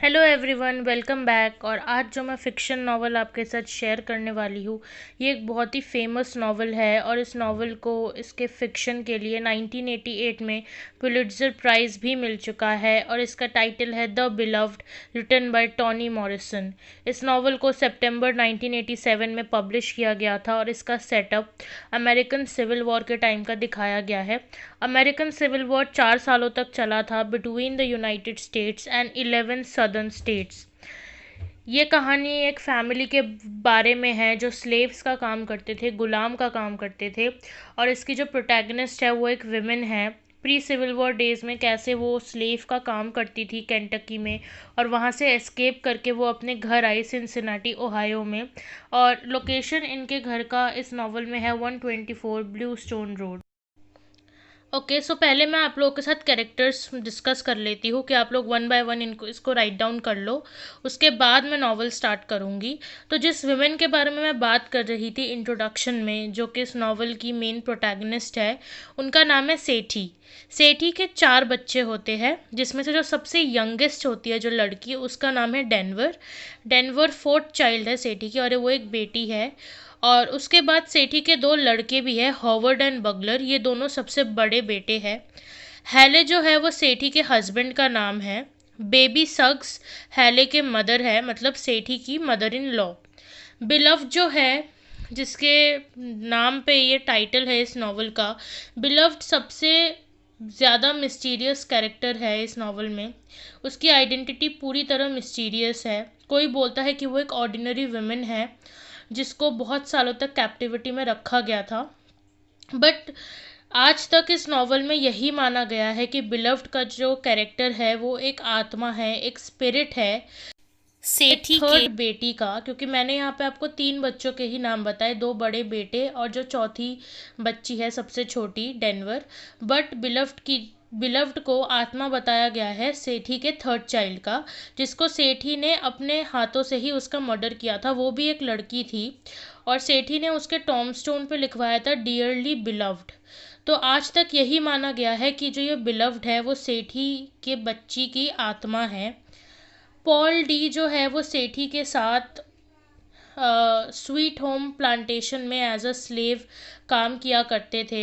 Hello everyone, welcome back. और आज जो मैं फ़िक्शन नावल आपके साथ शेयर करने वाली हूँ, ये एक बहुत ही फेमस नावल है। और इस नावल को इसके फ़िक्शन के लिए 1988 में पुलिट्ज़र प्राइज़ भी मिल चुका है। और इसका टाइटल है the Beloved, written by Toni Morrison. इस नावल को सितंबर 1987 में पब्लिश किया गया था और इसका सेटअप अमेरिकन सिविल वॉर के टाइम का दिखाया गया है। अमेरिकन सिविल वॉर 4 सालों तक चला था between the United states and 11 southern states. ये कहानी एक फैमिली के बारे में है जो स्लेव्स का काम करते थे, गुलाम का काम करते थे। और इसकी जो प्रोटैगनिस्ट है वो एक विमेन है। प्री सिविल वॉर डेज़ में कैसे वो स्लेव का काम करती थी केंटकी में, और वहाँ से एस्केप करके वो अपने घर आई सिनसिनाटी ओहायो में। और लोकेशन इनके घर का इस नावल में है 124 ब्लू स्टोन रोड। ओके, सो पहले मैं आप लोगों के साथ कैरेक्टर्स डिस्कस कर लेती हूँ कि आप लोग वन बाय वन इनको इसको राइट डाउन कर लो। उसके बाद मैं नॉवल स्टार्ट करूँगी। तो जिस विमेन के बारे में मैं बात कर रही थी इंट्रोडक्शन में, जो कि इस नॉवल की मेन प्रोटैगनिस्ट है, उनका नाम है सेठी। सेठी के 4 बच्चे होते हैं, जिसमें से जो सबसे यंगेस्ट होती है जो लड़की, उसका नाम है डेनवर। डेनवर फोर्थ चाइल्ड है सेठी की, और वो एक बेटी है। और उसके बाद सेठी के 2 लड़के भी हैं, हॉवर्ड एंड बगलर। ये दोनों सबसे बड़े बेटे हैं। हैले जो है वो सेठी के हस्बैंड का नाम है। बेबी सक्स हैले के मदर है, मतलब सेठी की मदर इन लॉ। बिलव जो है, जिसके नाम पे ये टाइटल है इस नावल का, बिलव्ड सबसे ज़्यादा मिस्टीरियस कैरेक्टर है इस नावल में। उसकी आइडेंटिटी पूरी तरह मिस्टीरियस है। कोई बोलता है कि वो एक ऑर्डिनरी वुमेन है जिसको बहुत सालों तक कैप्टिविटी में रखा गया था। बट आज तक इस नावल में यही माना गया है कि बिलव्ड का जो कैरेक्टर है वो एक आत्मा है, एक स्पिरिट है सेठी थर्ड बेटी का। क्योंकि मैंने यहाँ पे आपको 3 बच्चों के ही नाम बताए, 2 बड़े बेटे और जो चौथी बच्ची है सबसे छोटी डेनवर। बट बिलव्ड को आत्मा बताया गया है सेठी के थर्ड चाइल्ड का, जिसको सेठी ने अपने हाथों से ही उसका मर्डर किया था। वो भी एक लड़की थी, और सेठी ने उसके टॉम्बस्टोन पे लिखवाया था डियरली बिलव्ड। तो आज तक यही माना गया है कि जो ये बिलव्ड है वो सेठी के बच्ची की आत्मा है। पॉल डी जो है वो सेठी के साथ स्वीट होम प्लांटेशन में एज अ स्लेव काम किया करते थे।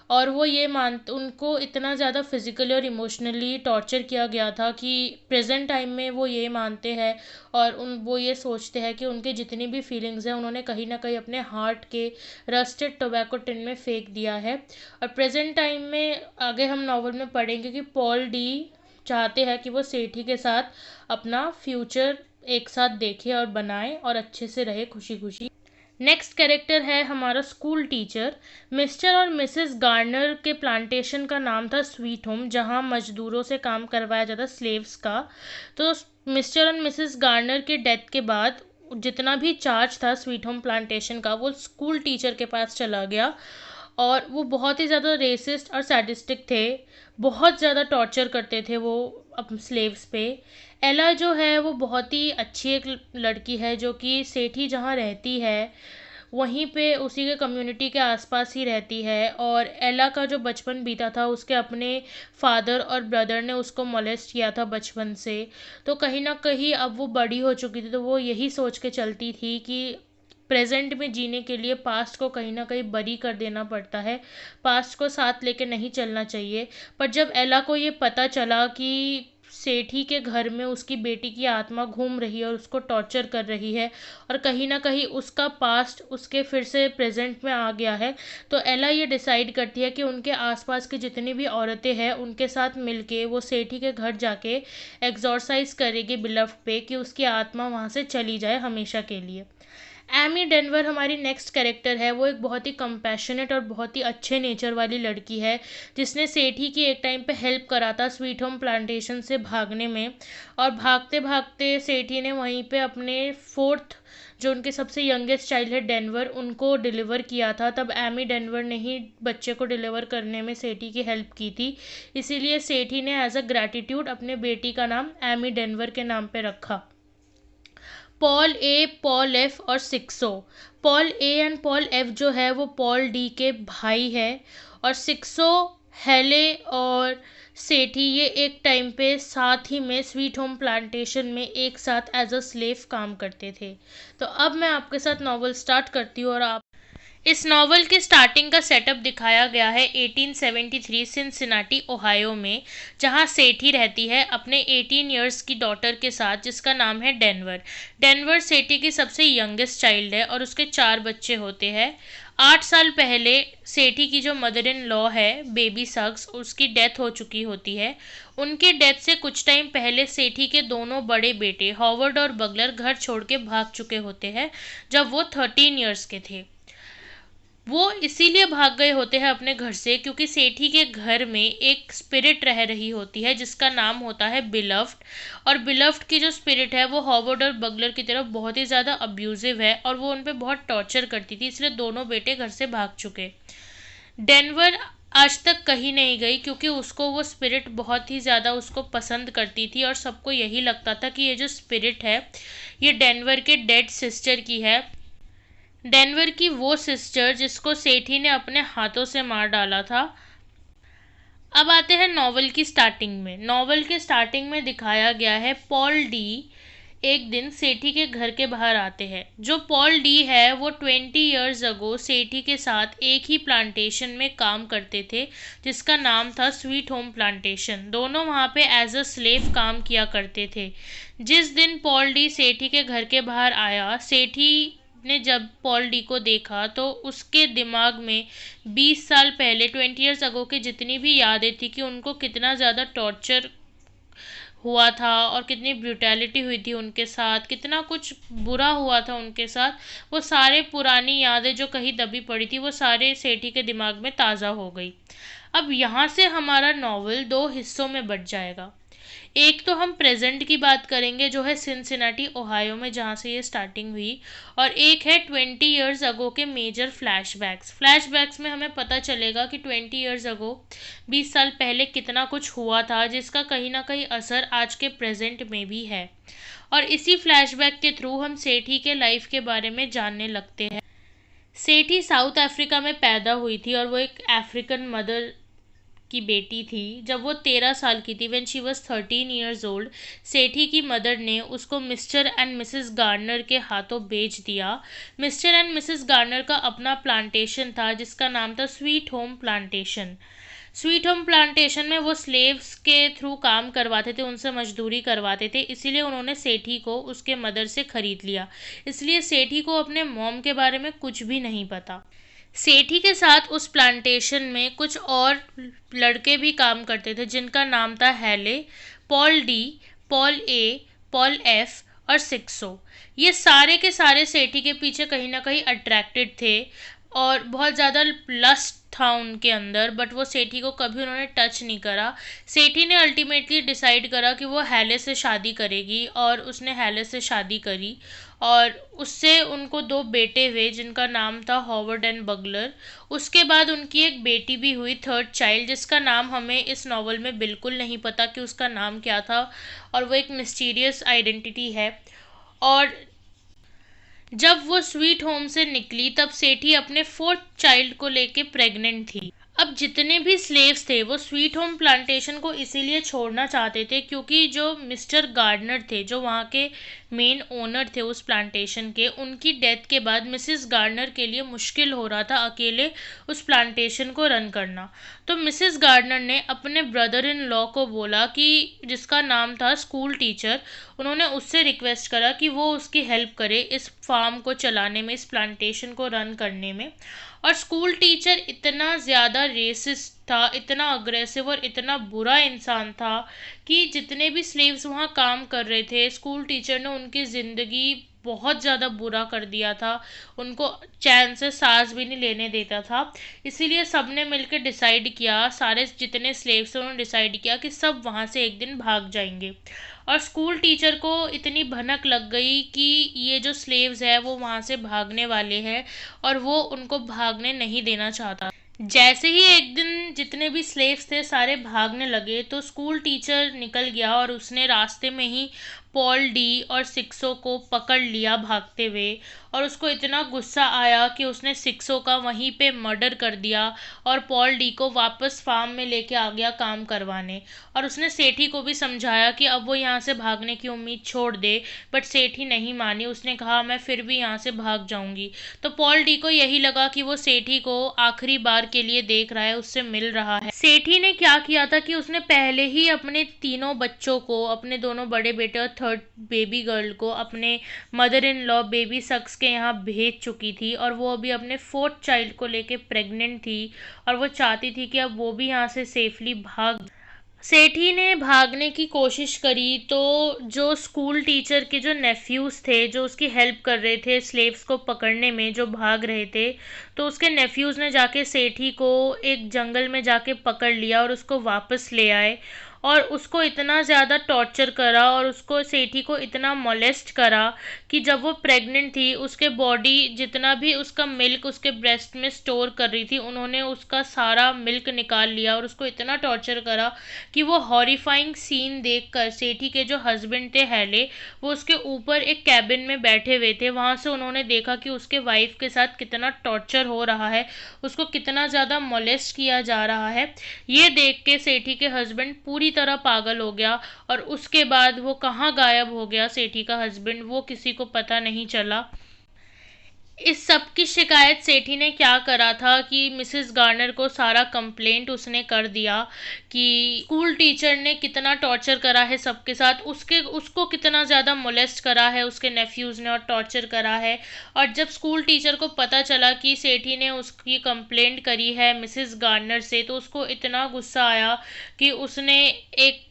और वो ये उनको इतना ज़्यादा फिज़िकली और इमोशनली टॉर्चर किया गया था कि प्रेजेंट टाइम में वो ये मानते हैं, और वो ये सोचते हैं कि उनके जितनी भी फीलिंग्स हैं उन्होंने कहीं ना कहीं अपने हार्ट के रस्टेड टोबैको टिन में फेंक दिया है। और प्रेजेंट टाइम में आगे हम नावल में पढ़ेंगे कि पॉल डी चाहते हैं कि वो सेठी के साथ अपना फ्यूचर एक साथ देखे और बनाए और अच्छे से रहे खुशी खुशी। नेक्स्ट कैरेक्टर है हमारा स्कूल टीचर। मिस्टर और मिसेस गार्नर के प्लांटेशन का नाम था स्वीट होम, जहां मजदूरों से काम करवाया जाता स्लेव्स का। तो मिस्टर और मिसेस गार्नर के डेथ के बाद जितना भी चार्ज था स्वीट होम प्लांटेशन का वो स्कूल टीचर के पास चला गया। और वो बहुत ही ज़्यादा रेसिस्ट और सैडिस्टिक थे। बहुत ज़्यादा टॉर्चर करते थे वो अब स्लेव्स पे। एला जो है वो बहुत ही अच्छी एक लड़की है, जो कि सेठी जहाँ रहती है वहीं पे उसी के कम्युनिटी के आसपास ही रहती है। और एला का जो बचपन बीता था, उसके अपने फादर और ब्रदर ने उसको मोलेस्ट किया था बचपन से। तो कहीं ना कहीं अब वो बड़ी हो चुकी थी, तो वो यही सोच के चलती थी कि प्रेजेंट में जीने के लिए पास्ट को कहीं ना कहीं बरी कर देना पड़ता है, पास्ट को साथ लेके नहीं चलना चाहिए। पर जब एला को ये पता चला कि सेठी के घर में उसकी बेटी की आत्मा घूम रही है और उसको टॉर्चर कर रही है, और कहीं ना कहीं उसका पास्ट उसके फिर से प्रेजेंट में आ गया है, तो एला ये डिसाइड करती है कि उनके आसपास की जितनी भी औरतें हैं उनके साथ मिलके वो सेठी के घर जाके एक्सॉर्साइज करेगी बिलव्ड पे, कि उसकी आत्मा वहाँ से चली जाए हमेशा के लिए। एमी डेनवर हमारी नेक्स्ट कैरेक्टर है। वो एक बहुत ही कंपैशनेट और बहुत ही अच्छे नेचर वाली लड़की है, जिसने सेठी की एक टाइम पे हेल्प करा था स्वीट होम प्लांटेशन से भागने में। और भागते भागते सेठी ने वहीं पे अपने फोर्थ, जो उनके सबसे यंगेस्ट चाइल्ड है डेनवर, उनको डिलीवर किया था। तब एमी डेनवर ने ही बच्चे को डिलीवर करने में सेठी की हेल्प की थी। इसीलिए सेठी ने एज अ ग्रैटिट्यूड अपने बेटी का नाम एमी डेनवर के नाम पे रखा। पॉल ए, पॉल एफ और Sixo. Paul A and Paul F जो है वो पॉल डी के भाई है, और सिक्सो हेले और सेठी ये एक टाइम पे साथ ही में स्वीट होम प्लांटेशन में एक साथ एज अ स्लेव काम करते थे। तो अब मैं आपके साथ नॉवल स्टार्ट करती हूँ और आप इस नॉवल के स्टार्टिंग का सेटअप दिखाया गया है 1873 सिनसिनाटी ओहायो में, जहां सेठी रहती है अपने 18 इयर्स की डॉटर के साथ जिसका नाम है डेनवर। डेनवर सेठी की सबसे यंगेस्ट चाइल्ड है और उसके 4 बच्चे होते हैं। 8 साल पहले सेठी की जो मदर इन लॉ है बेबी सक्स, उसकी डेथ हो चुकी होती है। उनके डेथ से कुछ टाइम पहले सेठी के दोनों बड़े बेटे हॉवर्ड और बगलर घर छोड़ के भाग चुके होते हैं जब वो 13 इयर्स के थे। वो इसीलिए भाग गए होते हैं अपने घर से क्योंकि सेठी के घर में एक स्पिरिट रह रही होती है जिसका नाम होता है बिलफ्ड। और बिलफ्ड की जो स्पिरिट है वो हॉवर्ड और बगलर की तरफ बहुत ही ज़्यादा अब्यूजिव है और वो उन पे बहुत टॉर्चर करती थी, इसलिए दोनों बेटे घर से भाग चुके। डेनवर आज तक कहीं नहीं गई क्योंकि उसको वो स्पिरिट बहुत ही ज़्यादा उसको पसंद करती थी और सबको यही लगता था कि ये जो स्पिरिट है ये डेनवर के डेड सिस्टर की है। डेनवर की वो सिस्टर जिसको सेठी ने अपने हाथों से मार डाला था। अब आते हैं नॉवल की स्टार्टिंग में। नॉवल के स्टार्टिंग में दिखाया गया है पॉल डी एक दिन सेठी के घर के बाहर आते हैं। जो पॉल डी है वो 20 इयर्स अगो सेठी के साथ एक ही प्लांटेशन में काम करते थे जिसका नाम था स्वीट होम प्लांटेशन। दोनों वहाँ पे एज अ स्लेव काम किया करते थे। जिस दिन पॉल डी सेठी के घर के बाहर आया, सेठी ने जब पॉल डी को देखा तो उसके दिमाग में 20 साल पहले 20 इयर्स अगो की जितनी भी यादें थी कि उनको कितना ज़्यादा टॉर्चर हुआ था और कितनी ब्रूटैलिटी हुई थी उनके साथ, कितना कुछ बुरा हुआ था उनके साथ, वो सारे पुरानी यादें जो कहीं दबी पड़ी थी वो सारे सेठी के दिमाग में ताज़ा हो गई। अब यहाँ से हमारा नॉवल 2 हिस्सों में बँट जाएगा। एक तो हम प्रेजेंट की बात करेंगे जो है सिनसिनाटी ओहायो में जहाँ से ये स्टार्टिंग हुई, और एक है 20 इयर्स अगो के मेजर फ्लैशबैक्स। फ्लैशबैक्स में हमें पता चलेगा कि 20 इयर्स अगो 20 साल पहले कितना कुछ हुआ था जिसका कहीं ना कहीं असर आज के प्रेजेंट में भी है। और इसी फ्लैशबैक के थ्रू हम सेठी के लाइफ के बारे में जानने लगते हैं। सेठी साउथ अफ्रीका में पैदा हुई थी और वो एक अफ्रीकन मदर की बेटी थी। जब वो 13 साल की थी, when she was 13 years old, Sethi की मदर ने उसको मिस्टर एंड मिसेस गार्नर के हाथों बेच दिया। मिस्टर एंड मिसेस गार्नर का अपना प्लांटेशन था जिसका नाम था sweet home plantation. Sweet home plantation में वो स्लेव्स के थ्रू काम करवाते थे, उनसे मजदूरी करवाते थे, इसीलिए उन्होंने सेठी को उसके मदर से ख़रीद लिया। इसलिए सेठी को अपने मॉम के बारे में कुछ भी नहीं पता। सेठी के साथ उस प्लांटेशन में कुछ और लड़के भी काम करते थे जिनका नाम था हेले, पॉल डी, पॉल ए, पॉल एफ और सिक्सो। ये सारे के सारे सेठी के पीछे कहीं ना कहीं अट्रैक्टेड थे और बहुत ज़्यादा लस्ट था उनके अंदर, बट वो सेठी को कभी उन्होंने टच नहीं करा। सेठी ने अल्टीमेटली डिसाइड करा कि वो हेले से शादी करेगी और उसने हेले से शादी करी और उससे उनको 2 बेटे हुए जिनका नाम था हॉवर्ड एंड बगलर। उसके बाद उनकी एक बेटी भी हुई, थर्ड चाइल्ड, जिसका नाम हमें इस नॉवल में बिल्कुल नहीं पता कि उसका नाम क्या था और वो एक मिस्टीरियस आइडेंटिटी है। और जब वो स्वीट होम से निकली तब सेठी अपने 4th चाइल्ड को लेके प्रेग्नेंट थी। अब जितने भी स्लेव्स थे वो स्वीट होम प्लांटेशन को इसीलिए छोड़ना चाहते थे क्योंकि जो मिस्टर गार्डनर थे, जो वहाँ के मेन ओनर थे उस प्लांटेशन के, उनकी डेथ के बाद मिसेस गार्डनर के लिए मुश्किल हो रहा था अकेले उस प्लांटेशन को रन करना। तो मिसेस गार्डनर ने अपने ब्रदर इन लॉ को बोला कि जिसका नाम था स्कूल टीचर, उन्होंने उससे रिक्वेस्ट करा कि वो उसकी हेल्प करे इस फार्म को चलाने में, इस प्लांटेशन को रन करने में। और स्कूल टीचर इतना ज़्यादा रेसिस्ट था, इतना अग्रेसिव और इतना बुरा इंसान था कि जितने भी स्लेव्स वहाँ काम कर रहे थे, स्कूल टीचर ने उनकी ज़िंदगी बहुत ज़्यादा बुरा कर दिया था, उनको चैन से सांस भी नहीं लेने देता था। इसीलिए सब ने मिलकर डिसाइड किया, सारे जितने स्लेव्स थे उन्होंने डिसाइड किया कि सब वहाँ से एक दिन भाग जाएंगे। और स्कूल टीचर को इतनी भनक लग गई कि ये जो स्लेव्स है वो वहाँ से भागने वाले हैं और वो उनको भागने नहीं देना चाहता। जैसे ही एक दिन जितने भी स्लेव्स थे सारे भागने लगे तो स्कूल टीचर निकल गया और उसने रास्ते में ही पॉल डी और सिक्सो को पकड़ लिया भागते हुए। और उसको इतना गुस्सा आया कि उसने सिक्सो का वहीं पे मर्डर कर दिया और पॉल डी को वापस फार्म में लेके आ गया काम करवाने। और उसने सेठी को भी समझाया कि अब वो यहाँ से भागने की उम्मीद छोड़ दे, बट सेठी नहीं मानी। उसने कहा मैं फिर भी यहाँ से भाग जाऊंगी। तो पॉल डी को यही लगा कि वो सेठी को आखिरी बार के लिए देख रहा है, उससे मिल रहा है। सेठी ने क्या किया था कि उसने पहले ही अपने तीनों बच्चों को, अपने दोनों बड़े बेटे और थर्ड बेबी गर्ल को अपने मदर इन लॉ बेबी सक्स के यहाँ भेज चुकी थी। और वो अभी अपने फोर्थ चाइल्ड को लेके प्रेग्नेंट थी और वो चाहती थी कि अब वो भी यहाँ से सेफली भाग। सेठी ने भागने की कोशिश करी तो जो स्कूल टीचर के जो नेफ्यूज़ थे जो उसकी हेल्प कर रहे थे स्लेव्स को पकड़ने में, जो भाग रहे थे, तो उसके नेफ्यूज़ ने जाके सेठी को एक जंगल में जाके पकड़ लिया और उसको वापस ले आए। और उसको इतना ज़्यादा टॉर्चर करा और उसको सेठी को इतना मोलेस्ट करा कि जब वो प्रेग्नेंट थी उसके बॉडी जितना भी उसका मिल्क उसके ब्रेस्ट में स्टोर कर रही थी, उन्होंने उसका सारा मिल्क निकाल लिया और उसको इतना टॉर्चर करा कि वो हॉरिफाइंग सीन देखकर सेठी के जो हस्बैंड थे हैले, वो उसके ऊपर एक कैबिन में बैठे हुए थे। वहाँ से उन्होंने देखा कि उसके वाइफ के साथ कितना टॉर्चर हो रहा है, उसको कितना ज़्यादा मोलेस्ट किया जा रहा है। ये देख के सेठी के हस्बैंड पूरी तरह पागल हो गया और उसके बाद वो कहाँ गायब हो गया सेठी का हस्बैंड, वो किसी को पता नहीं चला। इस सब की शिकायत सेठी ने क्या करा था कि मिसेस गार्नर को सारा कंप्लेंट उसने कर दिया कि स्कूल टीचर ने कितना टॉर्चर करा है सबके साथ, उसको कितना ज़्यादा मोलेस्ट करा है उसके नेफ्यूज़ ने और टॉर्चर करा है। और जब स्कूल टीचर को पता चला कि सेठी ने उसकी कंप्लेंट करी है मिसेस गार्नर से, तो उसको इतना गुस्सा आया कि उसने एक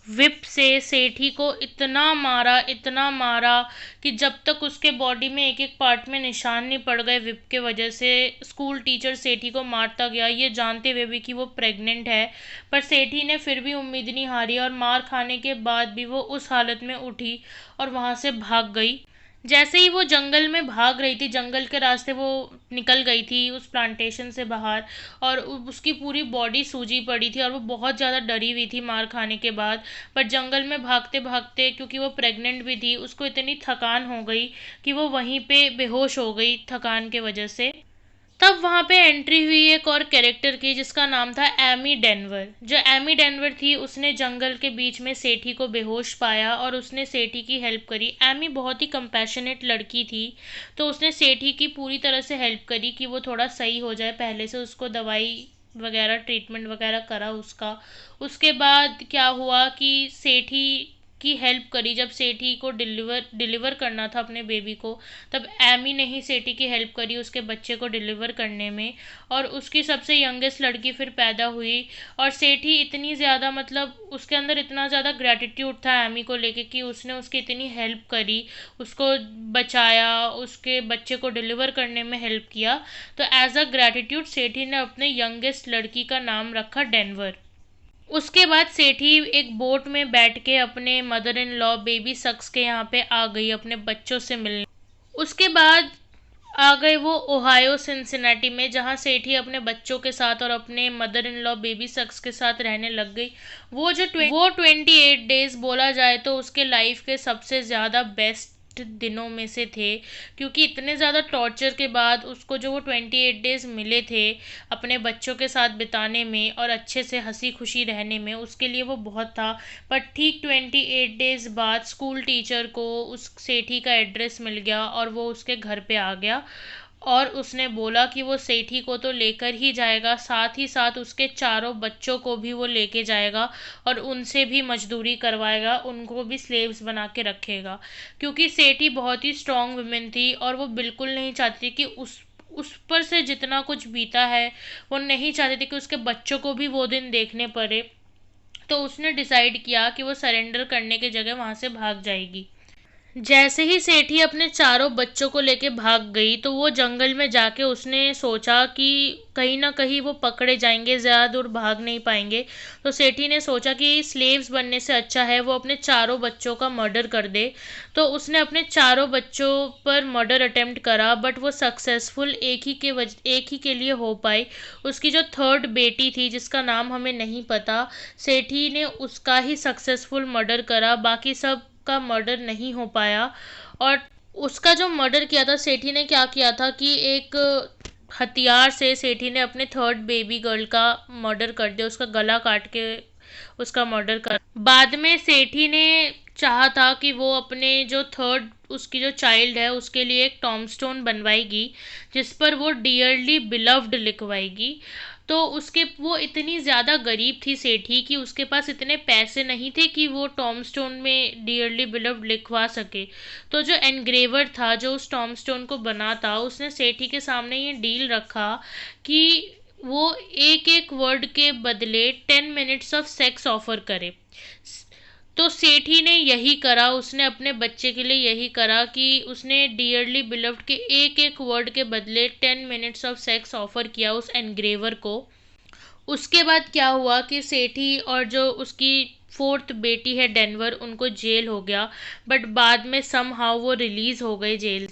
विप से सेठी को इतना मारा कि जब तक उसके बॉडी में एक एक पार्ट में निशान नहीं पड़ गए विप के वजह से। स्कूल टीचर सेठी को मारता गया ये जानते हुए भी कि वो प्रेग्नेंट है, पर सेठी ने फिर भी उम्मीद नहीं हारी और मार खाने के बाद भी वो उस हालत में उठी और वहाँ से भाग गई। जैसे ही वो जंगल में भाग रही थी, जंगल के रास्ते वो निकल गई थी उस प्लांटेशन से बाहर, और उसकी पूरी बॉडी सूजी पड़ी थी और वो बहुत ज़्यादा डरी हुई थी मार खाने के बाद। पर जंगल में भागते भागते, क्योंकि वो प्रेग्नेंट भी थी, उसको इतनी थकान हो गई कि वो वहीं पे बेहोश हो गई थकान के वजह से। तब वहाँ पे एंट्री हुई एक और कैरेक्टर की जिसका नाम था एमी डेनवर। जो एमी डेनवर थी उसने जंगल के बीच में सेठी को बेहोश पाया और उसने सेठी की हेल्प करी। एमी बहुत ही कंपैशनेट लड़की थी, तो उसने सेठी की पूरी तरह से हेल्प करी कि वो थोड़ा सही हो जाए। पहले से उसको दवाई वगैरह ट्रीटमेंट वगैरह करा उसका। उसके बाद क्या हुआ कि सेठी की हेल्प करी। जब सेठी को डिलीवर करना था अपने बेबी को, तब एमी ने ही सेठी की हेल्प करी उसके बच्चे को डिलीवर करने में। और उसकी सबसे यंगेस्ट लड़की फिर पैदा हुई। और सेठी इतनी ज़्यादा, मतलब उसके अंदर इतना ज़्यादा ग्रैटिट्यूड था एमी को लेके कि उसने उसकी इतनी हेल्प करी, उसको बचाया, उसके बच्चे को डिलीवर करने में हेल्प किया। तो एज अ ग्रैटिट्यूड सेठी ने अपने यंगेस्ट लड़की का नाम रखा डेनवर। उसके बाद सेठी एक बोट में बैठ के अपने मदर इन लॉ बेबी सक्स के यहाँ पे आ गई अपने बच्चों से मिलने। उसके बाद आ गए वो ओहायो सिंसिनेटी में, जहाँ सेठी अपने बच्चों के साथ और अपने मदर इन लॉ बेबी सक्स के साथ रहने लग गई। वो 28 डेज बोला जाए तो उसके लाइफ के सबसे ज़्यादा बेस्ट दिनों में से थे, क्योंकि इतने ज़्यादा टॉर्चर के बाद उसको जो वो 28 डेज मिले थे अपने बच्चों के साथ बिताने में और अच्छे से हंसी खुशी रहने में, उसके लिए वो बहुत था। पर ठीक 28 डेज बाद स्कूल टीचर को उस सेठी का एड्रेस मिल गया और वो उसके घर पे आ गया। और उसने बोला कि वो सेठी को तो लेकर ही जाएगा, साथ ही साथ उसके चारों बच्चों को भी वो लेके जाएगा और उनसे भी मजदूरी करवाएगा, उनको भी स्लेव्स बना के रखेगा। क्योंकि सेठी बहुत ही स्ट्रॉन्ग वुमेन थी और वो बिल्कुल नहीं चाहती कि उस पर से जितना कुछ बीता है, वो नहीं चाहती थी कि उसके बच्चों को भी वो दिन देखने पड़े। तो उसने डिसाइड किया कि वो सरेंडर करने के जगह वहाँ से भाग जाएगी। जैसे ही सेठी अपने चारों बच्चों को लेके भाग गई तो वो जंगल में जाके उसने सोचा कि कहीं ना कहीं वो पकड़े जाएंगे, ज़्यादा दूर भाग नहीं पाएंगे। तो सेठी ने सोचा कि स्लेव्स बनने से अच्छा है वो अपने चारों बच्चों का मर्डर कर दे। तो उसने अपने चारों बच्चों पर मर्डर अटेम्प्ट करा, बट वो सक्सेसफुल एक ही के लिए हो पाई। उसकी जो थर्ड बेटी थी जिसका नाम हमें नहीं पता, सेठी ने उसका ही सक्सेसफुल मर्डर करा, बाकी सब का मर्डर नहीं हो पाया। और उसका जो मर्डर किया था सेठी ने, क्या किया था कि एक हथियार से सेठी ने अपने थर्ड बेबी गर्ल का मर्डर कर दिया, उसका गला काट के उसका मर्डर कर। बाद में सेठी ने चाहा था कि वो अपने जो थर्ड उसकी जो चाइल्ड है उसके लिए एक टॉमस्टोन बनवाएगी जिस पर वो डियरली बिलव्ड लिखवाएगी। तो उसके वो इतनी ज़्यादा गरीब थी सेठी कि उसके पास इतने पैसे नहीं थे कि वो टॉमस्टोन में डियरली बिलव्ड लिखवा सके। तो जो एनग्रेवर था जो उस टॉमस्टोन को बना था, उसने सेठी के सामने ये डील रखा कि वो एक एक वर्ड के बदले 10 मिनट्स ऑफ सेक्स ऑफर करे। तो सेठी ने यही करा, उसने अपने बच्चे के लिए यही करा कि उसने डियरली बिलव्ड के एक एक वर्ड के बदले 10 मिनट्स ऑफ सेक्स ऑफर किया उस एनग्रेवर को। उसके बाद क्या हुआ कि सेठी और जो उसकी फोर्थ बेटी है डेनवर, उनको जेल हो गया। बट बाद में समहाउ वो रिलीज हो गए जेल।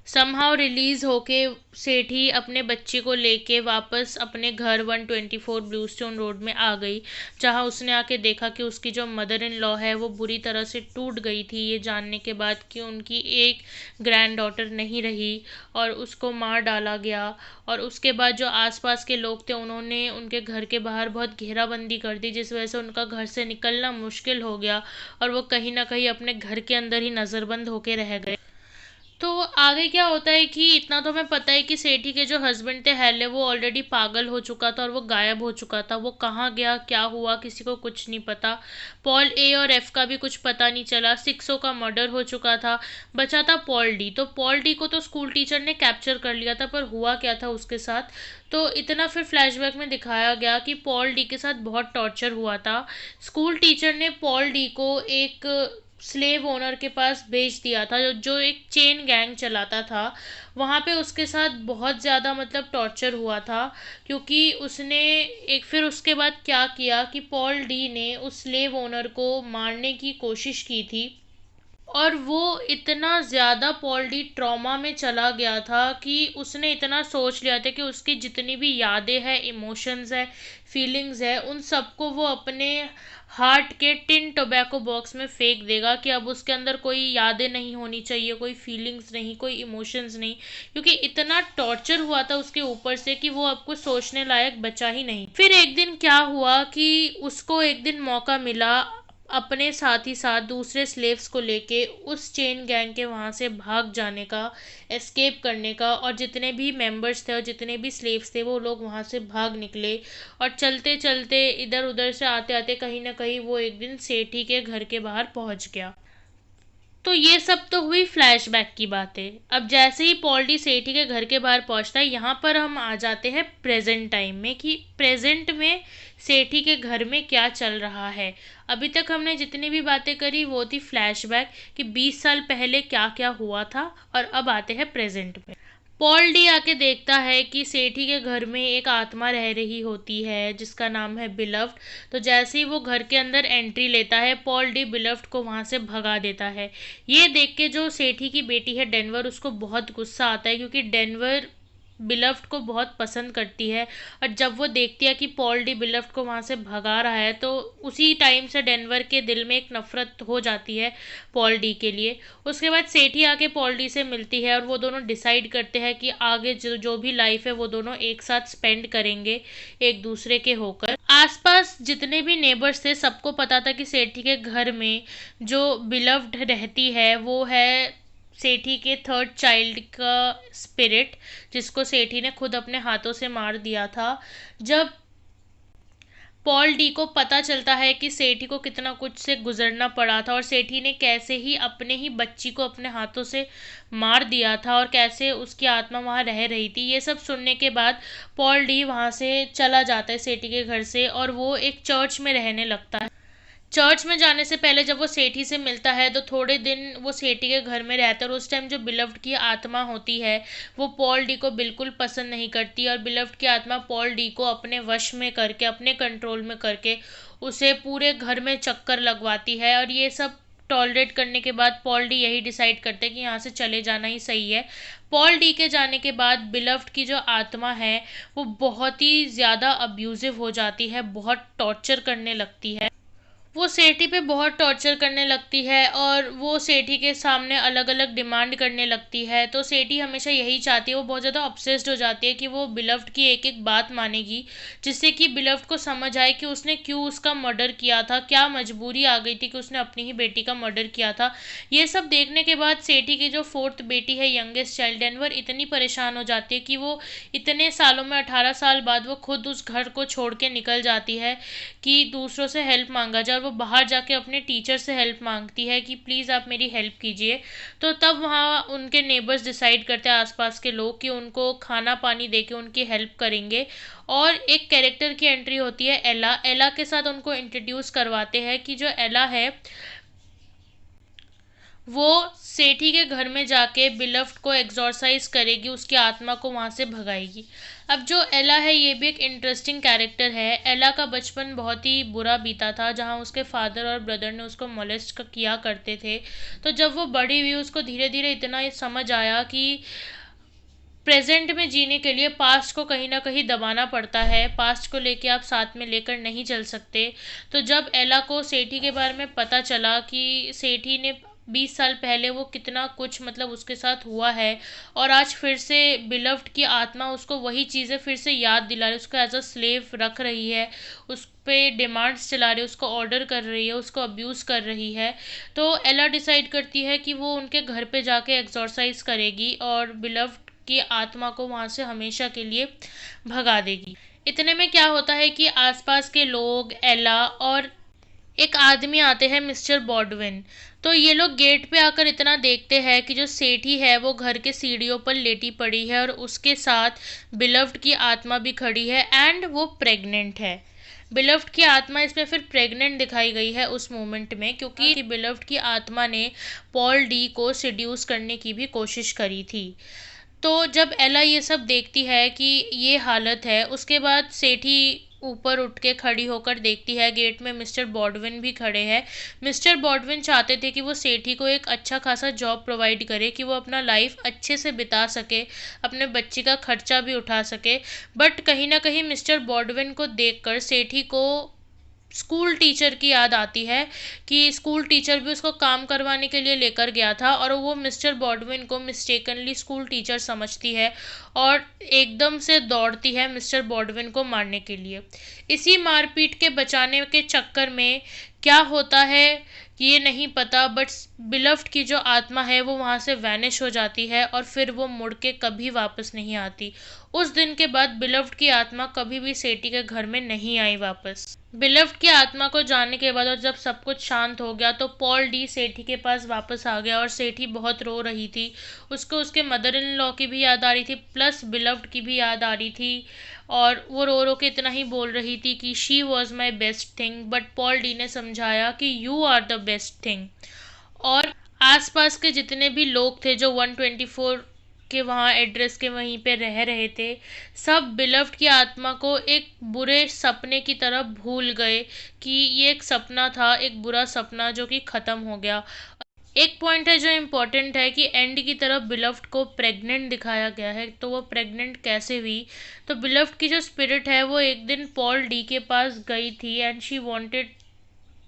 समहाउ रिलीज होके सेठी अपने बच्चे को लेके वापस अपने घर 124 ब्लूस्टोन रोड में आ गई, जहां उसने आके देखा कि उसकी जो मदर इन लॉ है वो बुरी तरह से टूट गई थी ये जानने के बाद कि उनकी एक ग्रैंड डॉटर नहीं रही और उसको मार डाला गया। और उसके बाद जो आसपास के लोग थे उन्होंने उनके घर के बाहर बहुत घेराबंदी कर दी, जिस वजह से उनका घर से निकलना मुश्किल हो गया और वो कहीं ना कहीं अपने घर के अंदर ही नज़रबंद होके रह गए। तो आगे क्या होता है कि इतना तो हमें पता है कि सेठी के जो हस्बैंड थे हेले, वो ऑलरेडी पागल हो चुका था और वो गायब हो चुका था। वो कहाँ गया, क्या हुआ, किसी को कुछ नहीं पता। पॉल ए और एफ का भी कुछ पता नहीं चला। सिक्सो का मर्डर हो चुका था। बचा था पॉल डी। तो पॉल डी को तो स्कूल टीचर ने कैप्चर कर लिया था, पर हुआ क्या था उसके साथ, तो इतना फिर फ्लैशबैक में दिखाया गया कि पॉल डी के साथ बहुत टॉर्चर हुआ था। स्कूल टीचर ने पॉल डी को एक स्लेव ओनर के पास भेज दिया था जो एक चेन गैंग चलाता था। वहाँ पे उसके साथ बहुत ज़्यादा मतलब टॉर्चर हुआ था, क्योंकि उसने एक फिर उसके बाद क्या किया कि पॉल डी ने उस स्लेव ओनर को मारने की कोशिश की थी। और वो इतना ज़्यादा पॉल डी ट्रॉमा में चला गया था कि उसने इतना सोच लिया था कि उसकी जितनी भी यादें हैं, इमोशंस है, फीलिंग्स है, उन सबको वो अपने हार्ट के टिन टोबैको बॉक्स में फेंक देगा कि अब उसके अंदर कोई यादें नहीं होनी चाहिए, कोई फीलिंग्स नहीं, कोई इमोशंस नहीं, क्योंकि इतना टॉर्चर हुआ था उसके ऊपर से कि वो अब कुछ सोचने लायक बचा ही नहीं। फिर एक दिन क्या हुआ कि उसको एक दिन मौका मिला अपने साथ ही साथ दूसरे स्लेव्स को लेके उस चेन गैंग के वहाँ से भाग जाने का, एस्केप करने का। और जितने भी मेंबर्स थे और जितने भी स्लेव्स थे वो लोग वहाँ से भाग निकले और चलते चलते इधर उधर से आते आते कहीं ना कहीं वो एक दिन सेठी के घर के बाहर पहुँच गया। तो ये सब तो हुई फ्लैशबैक की बातें। अब जैसे ही पॉल डी सेठी के घर के बाहर पहुंचता है, यहाँ पर हम आ जाते हैं प्रेजेंट टाइम में कि प्रेजेंट में सेठी के घर में क्या चल रहा है। अभी तक हमने जितनी भी बातें करी वो थी फ्लैशबैक कि 20 साल पहले क्या क्या हुआ था, और अब आते हैं प्रेजेंट में। पॉल डी आके देखता है कि सेठी के घर में एक आत्मा रह रही होती है जिसका नाम है बिलव्ड। तो जैसे ही वो घर के अंदर एंट्री लेता है, पॉल डी बिलव्ड को वहाँ से भगा देता है। ये देख के जो सेठी की बेटी है डेनवर, उसको बहुत गुस्सा आता है, क्योंकि डेनवर बिलव्ड को बहुत पसंद करती है। और जब वो देखती है कि पॉल डी बिलव्ड को वहाँ से भगा रहा है, तो उसी टाइम से डेनवर के दिल में एक नफरत हो जाती है पॉल डी के लिए। उसके बाद सेठी आके पॉल डी से मिलती है और वो दोनों डिसाइड करते हैं कि आगे जो जो भी लाइफ है वो दोनों एक साथ स्पेंड करेंगे एक दूसरे के होकर। आसपास जितने भी नेबर्स थे सबको पता था कि सेठी के घर में जो बिलव्ड रहती है वो है सेठी के थर्ड चाइल्ड का स्पिरिट, जिसको सेठी ने खुद अपने हाथों से मार दिया था। जब पॉल डी को पता चलता है कि सेठी को कितना कुछ से गुजरना पड़ा था और सेठी ने कैसे ही अपने ही बच्ची को अपने हाथों से मार दिया था और कैसे उसकी आत्मा वहाँ रह रही थी, ये सब सुनने के बाद पॉल डी वहाँ से चला जाता है सेठी के घर से और वो एक चर्च में रहने लगता है। चर्च में जाने से पहले जब वो सेठी से मिलता है तो थोड़े दिन वो सेठी के घर में रहता है, और उस टाइम जो बिलव्ड की आत्मा होती है वो पॉल डी को बिल्कुल पसंद नहीं करती, और बिलव्ड की आत्मा पॉल डी को अपने वश में करके, अपने कंट्रोल में करके उसे पूरे घर में चक्कर लगवाती है। और ये सब टॉलरेट करने के बाद पॉल डी यही डिसाइड करते हैं कि यहाँ से चले जाना ही सही है। पॉल डी के जाने के बाद बिलव्ड की जो आत्मा है वो बहुत ही ज़्यादा अब्यूजिव हो जाती है, बहुत टॉर्चर करने लगती है। वो सेठी पे बहुत टॉर्चर करने लगती है और वो सेठी के सामने अलग अलग डिमांड करने लगती है। तो सेठी हमेशा यही चाहती है, वो बहुत ज़्यादा ऑब्सेस्ड हो जाती है कि वो बिलव्ड की एक एक बात मानेगी, जिससे कि बिलव्ड को समझ आए कि उसने क्यों उसका मर्डर किया था, क्या मजबूरी आ गई थी कि उसने अपनी ही बेटी का मर्डर किया था। ये सब देखने के बाद सेठी की जो फोर्थ बेटी है, यंगेस्ट चाइल्ड डेनवर, इतनी परेशान हो जाती है कि वो इतने सालों में 18 साल बाद वो खुद उस घर को छोड़ के निकल जाती है कि दूसरों से हेल्प मांगा जाए, और वो बाहर जाके अपने टीचर से हेल्प मांगती है कि प्लीज़ आप मेरी हेल्प कीजिए। तो तब वहाँ उनके नेबर्स डिसाइड करते हैं, आसपास के लोग, कि उनको खाना पानी दे के उनकी हेल्प करेंगे। और एक कैरेक्टर की एंट्री होती है एला। एला के साथ उनको इंट्रोड्यूस करवाते हैं कि जो एला है वो सेठी के घर में जाके बिलव्ड को एक्सॉर्साइज करेगी, उसकी आत्मा को वहाँ से भगाएगी। अब जो एला है ये भी एक इंटरेस्टिंग कैरेक्टर है। एला का बचपन बहुत ही बुरा बीता था, जहाँ उसके फादर और ब्रदर ने उसको मोलेस्ट किया करते थे। तो जब वो बड़ी हुई उसको धीरे धीरे इतना ये समझ आया कि प्रेजेंट में जीने के लिए पास्ट को कहीं ना कहीं दबाना पड़ता है, पास्ट को लेके आप साथ में लेकर नहीं चल सकते। तो जब एला को सेठी के बारे में पता चला कि सेठी ने 20 साल पहले वो कितना कुछ मतलब उसके साथ हुआ है, और आज फिर से बिलव्ड की आत्मा उसको वही चीज़ें फिर से याद दिला रही है, उसको एज अ स्लेव रख रही है, उस पे डिमांड्स चला रही है, उसको ऑर्डर कर रही है, उसको अब्यूज़ कर रही है। तो एला डिसाइड करती है कि वो उनके घर पे जाके एक्सॉर्साइज करेगी और बिलव्ड की आत्मा को वहाँ से हमेशा के लिए भगा देगी। इतने में क्या होता है कि आसपास के लोग, एला और एक आदमी आते हैं, मिस्टर बॉडविन। तो ये लोग गेट पे आकर इतना देखते हैं कि जो सेठी है वो घर के सीढ़ियों पर लेटी पड़ी है, और उसके साथ बिलव्ड की आत्मा भी खड़ी है, एंड वो प्रेग्नेंट है। बिलव्ड की आत्मा इसमें फिर प्रेग्नेंट दिखाई गई है उस मोमेंट में, क्योंकि बिलव्ड की आत्मा ने पॉल डी को सिड्यूस करने की भी कोशिश करी थी। तो जब एला ये सब देखती है कि ये हालत है, उसके बाद सेठी ऊपर उठ के खड़ी होकर देखती है, गेट में मिस्टर बॉडविन भी खड़े हैं। मिस्टर बॉडविन चाहते थे कि वो सेठी को एक अच्छा खासा जॉब प्रोवाइड करे, कि वो अपना लाइफ अच्छे से बिता सके, अपने बच्चे का खर्चा भी उठा सके। बट कहीं ना कहीं मिस्टर बॉडविन को देखकर सेठी को स्कूल टीचर की याद आती है, कि स्कूल टीचर भी उसको काम करवाने के लिए लेकर गया था, और वो मिस्टर बॉडविन को मिस्टेकनली स्कूल टीचर समझती है और एकदम से दौड़ती है मिस्टर बॉडविन को मारने के लिए। इसी मारपीट के बचाने के चक्कर में क्या होता है ये नहीं पता, बट बिलव्ड की जो आत्मा है वो वहाँ से वैनिश हो जाती है, और फिर वो मुड़ के कभी वापस नहीं आती। उस दिन के बाद बिलव्ड की आत्मा कभी भी सेठी के घर में नहीं आई वापस। बिलव्ड की आत्मा को जाने के बाद और जब सब कुछ शांत हो गया तो पॉल डी सेठी के पास वापस आ गया, और सेठी बहुत रो रही थी। उसको उसके मदर इन लॉ की भी याद आ रही थी, प्लस बिलव्ड की भी याद आ रही थी। और वो रो रो के इतना ही बोल रही थी कि she was my best thing, but Paul D ने समझाया कि you are the best thing. और आसपास के जितने भी लोग थे जो 124 के वहाँ एड्रेस के वहीं पे रह रहे थे, सब बिलव्ड की आत्मा को एक बुरे सपने की तरह भूल गए, कि ये एक सपना था, एक बुरा सपना जो कि ख़त्म हो गया। एक पॉइंट है जो इम्पोर्टेंट है कि एंड की तरफ बिलव्ड को प्रेग्नेंट दिखाया गया है। तो वो प्रेग्नेंट कैसे हुई? तो बिलव्ड की जो स्पिरिट है वो एक दिन पॉल डी के पास गई थी, and she wanted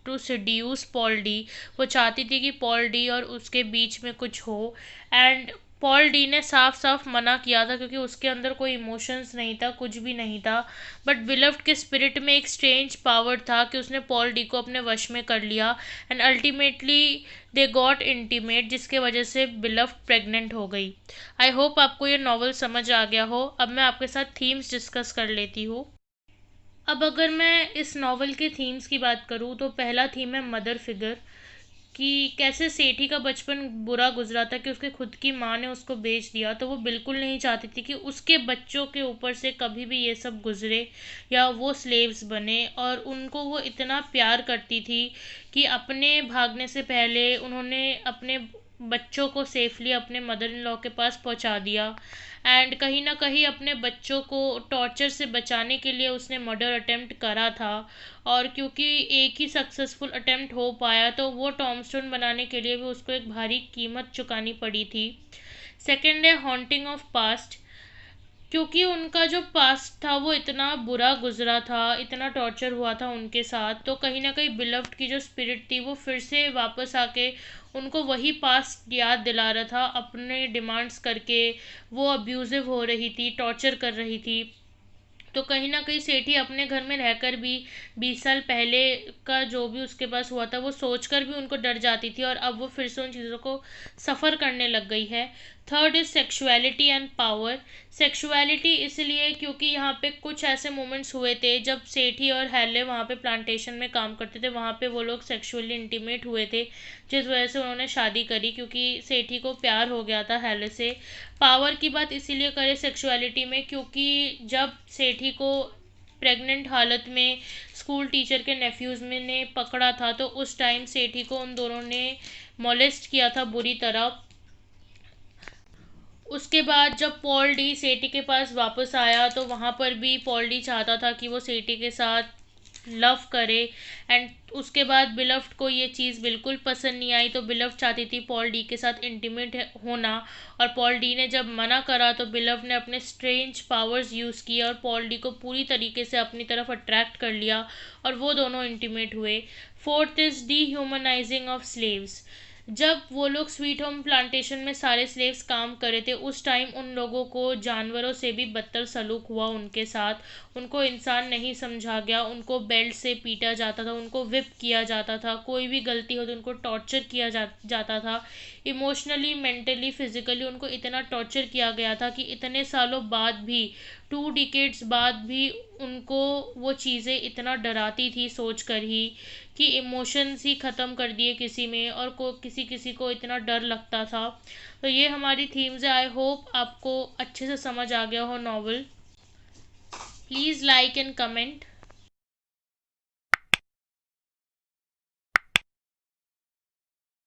to seduce Paul D. वो चाहती थी कि पॉल डी और उसके बीच में कुछ हो, एंड पॉल डी ने साफ साफ मना किया था, क्योंकि उसके अंदर कोई इमोशंस नहीं था, कुछ भी नहीं था। बट बिलव्ड के स्पिरिट में एक स्ट्रेंज पावर था कि उसने पॉल डी को अपने वश में कर लिया, and ultimately they got intimate, जिसके वजह से बिलव्ड प्रेग्नेंट हो गई। आई होप आपको ये नॉवल समझ आ गया हो। अब मैं आपके साथ थीम्स डिस्कस कर लेती हूँ। अब अगर मैं इस नॉवल के थीम्स की बात करूँ तो पहला थीम है मदर फिगर। कि कैसे सेठी का बचपन बुरा गुजरा था कि उसके खुद की माँ ने उसको बेच दिया, तो वो बिल्कुल नहीं चाहती थी कि उसके बच्चों के ऊपर से कभी भी ये सब गुजरे या वो स्लेव्स बने। और उनको वो इतना प्यार करती थी कि अपने भागने से पहले उन्होंने अपने बच्चों को सेफली अपने मदर इन लॉ के पास पहुंचा दिया। एंड कहीं ना कहीं अपने बच्चों को टॉर्चर से बचाने के लिए उसने मर्डर अटेम्प्ट करा था। और क्योंकि एक ही सक्सेसफुल अटेम्प्ट हो पाया, तो वो टॉमस्टोन बनाने के लिए भी उसको एक भारी कीमत चुकानी पड़ी थी। सेकेंड है हॉन्टिंग ऑफ पास्ट। क्योंकि उनका जो पास्ट था वो इतना बुरा गुजरा था, इतना टॉर्चर हुआ था उनके साथ, तो कहीं ना कहीं बिलव्ड की जो स्पिरिट थी वो फिर से वापस आके उनको वही पास्ट याद दिला रहा था अपने डिमांड्स करके। वो अब्यूजिव हो रही थी, टॉर्चर कर रही थी। तो कहीं ना कहीं सेठी अपने घर में रहकर भी 20 साल पहले का जो भी उसके पास हुआ था वो सोचकर भी उनको डर जाती थी, और अब वो फिर से उन चीज़ों को सफ़र करने लग गई है। Third is sexuality and power. Sexuality इसलिए क्योंकि यहाँ पे कुछ ऐसे मोमेंट्स हुए थे जब सेठी और हैले वहाँ पे प्लांटेशन में काम करते थे, वहाँ पे वो लोग सेक्सुअली इंटीमेट हुए थे, जिस वजह से उन्होंने शादी करी, क्योंकि सेठी को प्यार हो गया था हैले से। पावर की बात इसीलिए करें सेक्सुअलिटी में क्योंकि जब सेठी को प्रेग्नेंट हालत में स्कूल टीचर के नेफ्यूज़ में ने पकड़ा था, तो उस टाइम सेठी को उन दोनों ने मोलेस्ट किया था बुरी तरह। उसके बाद जब पॉल डी सेठी के पास वापस आया, तो वहाँ पर भी पॉल डी चाहता था कि वो सेठी के साथ लव करे। एंड उसके बाद बिलफ्ट को ये चीज़ बिल्कुल पसंद नहीं आई, तो बिलफ्ट चाहती थी पॉल डी के साथ इंटीमेट होना। और पॉल डी ने जब मना करा, तो बिलफ्ट ने अपने स्ट्रेंज पावर्स यूज़ किए और पॉल डी को पूरी तरीके से अपनी तरफ अट्रैक्ट कर लिया, और वो दोनों इंटीमेट हुए। Fourth is D humanising of slaves. जब वो लोग स्वीट होम प्लांटेशन में सारे स्लेव्स काम कर रहे थे, उस टाइम उन लोगों को जानवरों से भी बदतर सलूक हुआ उनके साथ। उनको इंसान नहीं समझा गया, उनको बेल्ट से पीटा जाता था, उनको विप किया जाता था, कोई भी गलती हो तो उनको टॉर्चर किया जाता था। इमोशनली, मेंटली, फिजिकली उनको इतना टॉर्चर किया गया था कि इतने सालों बाद भी, 2 डिकेड्स बाद भी उनको वो चीज़ें इतना डराती थी सोच कर ही, कि इमोशंस ही ख़त्म कर दिए किसी में, और को किसी किसी को इतना डर लगता था। तो ये हमारी थीम्स है। आई होप आपको अच्छे से समझ आ गया हो novel. Please like and comment.